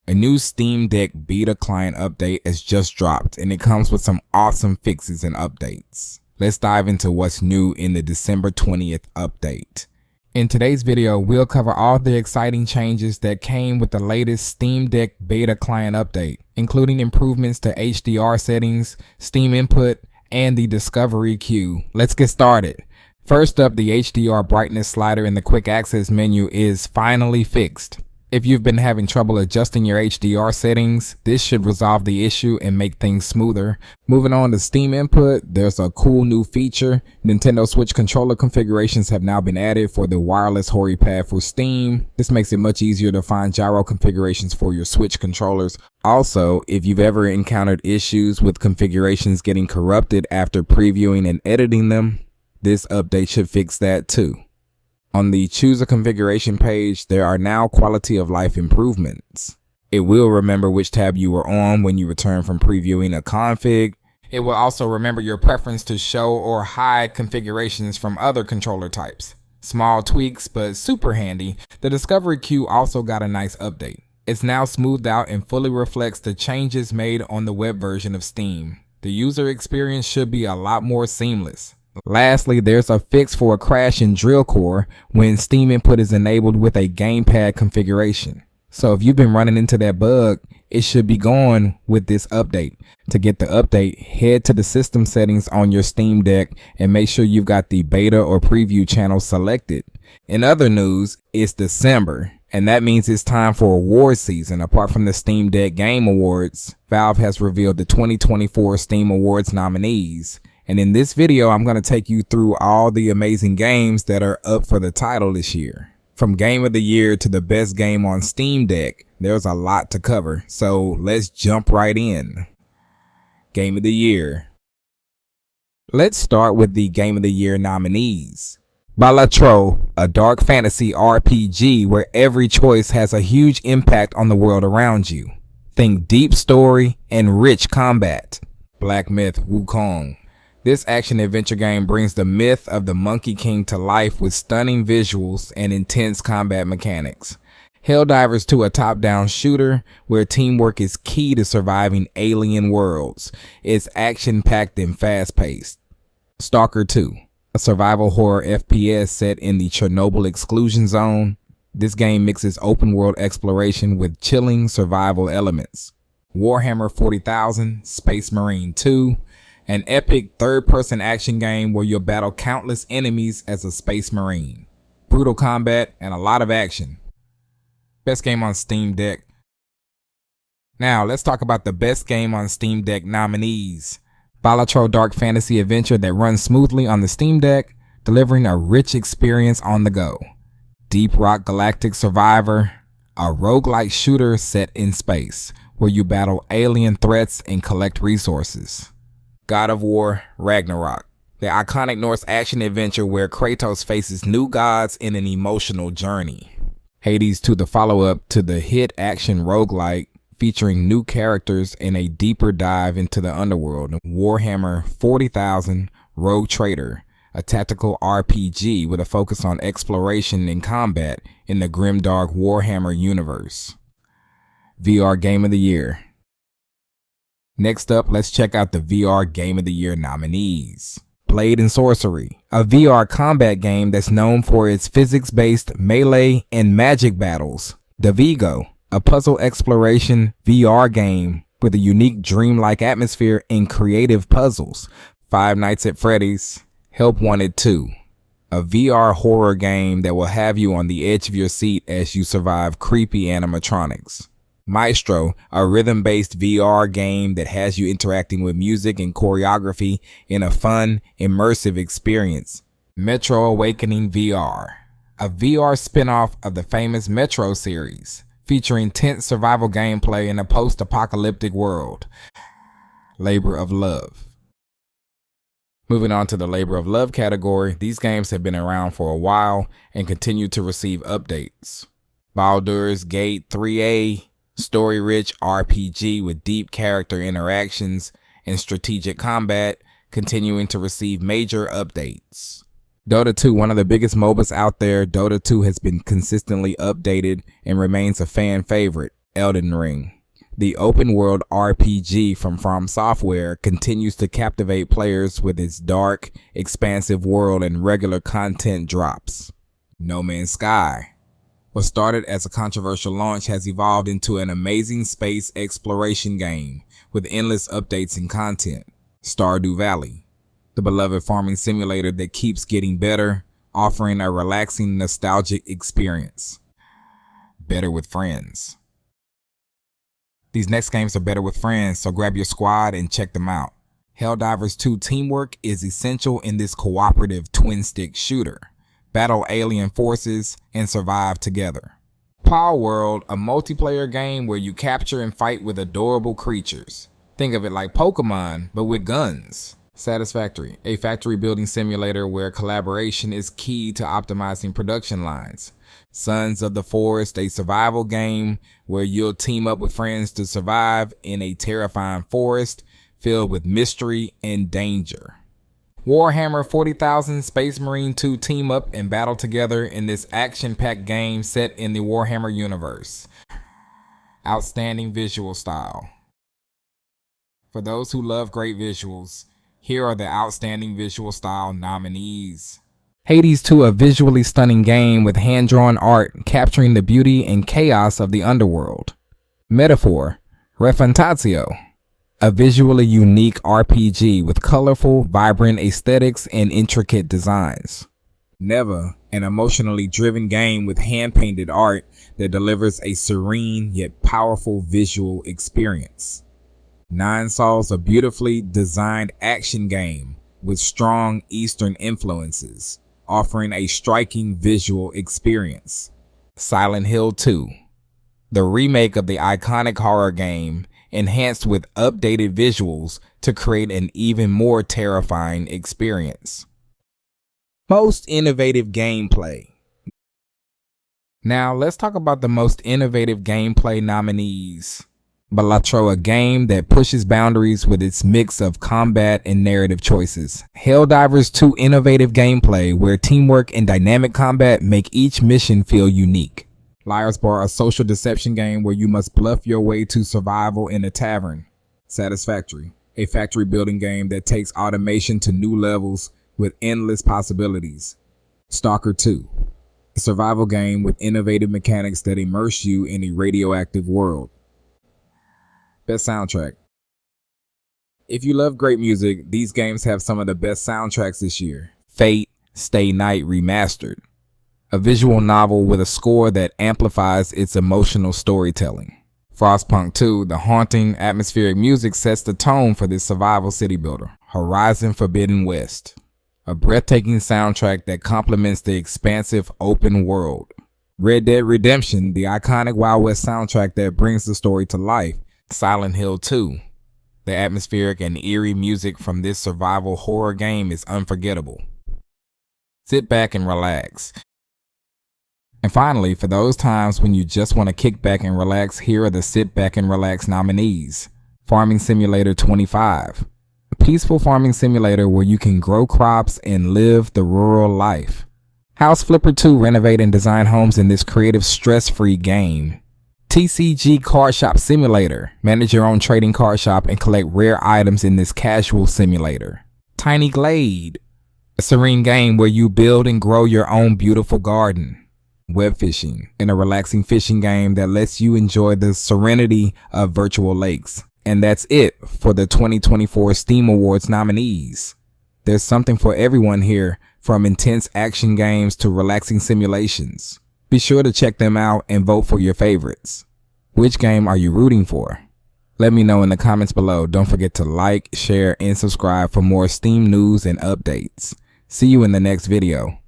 A new Steam Deck beta client update has just dropped, and it comes with some awesome fixes and updates. Let's dive into what's new in the December 20th update. In today's video, we'll cover all the exciting changes that came with the latest Steam Deck beta client update, including improvements to HDR settings, Steam input, and the discovery queue. Let's get started. First up, the HDR brightness slider in the quick access menu is finally fixed. If you've been having trouble adjusting your HDR settings, this should resolve the issue and make things smoother. Moving on to Steam input, there's a cool new feature. Nintendo Switch controller configurations have now been added for the wireless Hori pad for Steam. This makes it much easier to find gyro configurations for your Switch controllers. Also, if you've ever encountered issues with configurations getting corrupted after previewing and editing them, this update should fix that too. On the Choose a Configuration page, there are now quality of life improvements. It will remember which tab you were on when you return from previewing a config. It will also remember your preference to show or hide configurations from other controller types. Small tweaks, but super handy. The discovery queue also got a nice update. It's now smoothed out and fully reflects the changes made on the web version of Steam. The user experience should be a lot more seamless. Lastly, there's a fix for a crash in drill core when Steam input is enabled with a gamepad configuration. So if you've been running into that bug, it should be gone with this update. To get the update, head to the system settings on your Steam Deck and make sure you've got the beta or preview channel selected. In other news, it's December, and that means it's time for awards season. Apart from the Steam Deck Game Awards, Valve has revealed the 2024 Steam Awards nominees. And in this video, I'm going to take you through all the amazing games that are up for the title this year. From Game of the Year to the best game on Steam Deck, there's a lot to cover, so let's jump right in. Game of the Year. Let's start with the Game of the Year nominees. Balatro, a dark fantasy RPG where every choice has a huge impact on the world around you. Think deep story and rich combat. Black Myth Wukong. This action-adventure game brings the myth of the Monkey King to life with stunning visuals and intense combat mechanics. Helldivers 2, a top-down shooter where teamwork is key to surviving alien worlds. It's action-packed and fast-paced. Stalker 2, a survival horror FPS set in the Chernobyl exclusion zone. This game mixes open-world exploration with chilling survival elements. Warhammer 40,000, Space Marine 2, an epic third-person action game where you'll battle countless enemies as a Space Marine. Brutal combat and a lot of action. Best game on Steam Deck. Now, let's talk about the best game on Steam Deck nominees. Balatro dark fantasy adventure that runs smoothly on the Steam Deck, delivering a rich experience on the go. Deep Rock Galactic Survivor, a roguelike shooter set in space, where you battle alien threats and collect resources. God of War Ragnarok, the iconic Norse action-adventure where Kratos faces new gods in an emotional journey. Hades 2, the follow-up to the hit action roguelike, featuring new characters and a deeper dive into the underworld. Warhammer 40,000 Rogue Trader, a tactical RPG with a focus on exploration and combat in the grimdark Warhammer universe. VR Game of the Year. Next up, let's check out the VR Game of the Year nominees. Blade and Sorcery, a VR combat game that's known for its physics-based melee and magic battles. Davigo, a puzzle exploration VR game with a unique dreamlike atmosphere and creative puzzles. Five Nights at Freddy's, Help Wanted 2, a VR horror game that will have you on the edge of your seat as you survive creepy animatronics. Maestro, a rhythm-based VR game that has you interacting with music and choreography in a fun, immersive experience. Metro Awakening VR, a VR spin-off of the famous Metro series, featuring tense survival gameplay in a post-apocalyptic world. Labor of Love. Moving on to the Labor of Love category, these games have been around for a while and continue to receive updates. Baldur's Gate 3A, story-rich RPG with deep character interactions and strategic combat, continuing to receive major updates. Dota 2, one of the biggest MOBAs out there, Dota 2 has been consistently updated and remains a fan favorite. Elden Ring. The open-world RPG from Software continues to captivate players with its dark, expansive world and regular content drops. No Man's Sky. What started as a controversial launch has evolved into an amazing space exploration game with endless updates and content. Stardew Valley. The beloved farming simulator that keeps getting better, offering a relaxing, nostalgic experience. Better with friends. These next games are better with friends, so grab your squad and check them out. Helldivers 2 teamwork is essential in this cooperative twin-stick shooter. Battle alien forces and survive together. Paw World, a multiplayer game where you capture and fight with adorable creatures. Think of it like Pokemon, but with guns. Satisfactory, a factory building simulator where collaboration is key to optimizing production lines. Sons of the Forest, a survival game where you'll team up with friends to survive in a terrifying forest filled with mystery and danger. Warhammer 40,000 Space Marine 2 team up and battle together in this action-packed game set in the Warhammer universe. Outstanding visual style. For those who love great visuals, here are the outstanding visual style nominees. Hades 2, a visually stunning game with hand-drawn art capturing the beauty and chaos of the underworld. Metaphor, Refantatio, a visually unique RPG with colorful, vibrant aesthetics and intricate designs. Neva, an emotionally driven game with hand-painted art that delivers a serene yet powerful visual experience. Nine Sols, a beautifully designed action game with strong Eastern influences, offering a striking visual experience. Silent Hill 2, the remake of the iconic horror game, enhanced with updated visuals to create an even more terrifying experience. Most innovative gameplay. Now let's talk about the most innovative gameplay nominees. Balatro, a game that pushes boundaries with its mix of combat and narrative choices. Helldivers 2, innovative gameplay where teamwork and dynamic combat make each mission feel unique. Liar's Bar, a social deception game where you must bluff your way to survival in a tavern. Satisfactory, a factory building game that takes automation to new levels with endless possibilities. Stalker 2, a survival game with innovative mechanics that immerse you in a radioactive world. Best soundtrack. If you love great music, these games have some of the best soundtracks this year. Fate, Stay Night Remastered, a visual novel with a score that amplifies its emotional storytelling. Frostpunk 2, the haunting, atmospheric music sets the tone for this survival city builder. Horizon Forbidden West, a breathtaking soundtrack that complements the expansive open world. Red Dead Redemption, the iconic Wild West soundtrack that brings the story to life. Silent Hill 2, the atmospheric and eerie music from this survival horror game is unforgettable. Sit back and relax. And finally, for those times when you just want to kick back and relax, here are the sit back and relax nominees. Farming Simulator 25, a peaceful farming simulator where you can grow crops and live the rural life. House Flipper 2, renovate and design homes in this creative, stress-free game. TCG Card Shop Simulator, manage your own trading card shop and collect rare items in this casual simulator. Tiny Glade, a serene game where you build and grow your own beautiful garden. Web Fishing, in a relaxing fishing game that lets you enjoy the serenity of virtual lakes. And that's it for the 2024 Steam Awards nominees. There's something for everyone here, from intense action games to relaxing simulations. Be sure to check them out and vote for your favorites. Which game are you rooting for? Let me know in the comments below. Don't forget to like, share, and subscribe for more Steam news and updates. See you in the next video.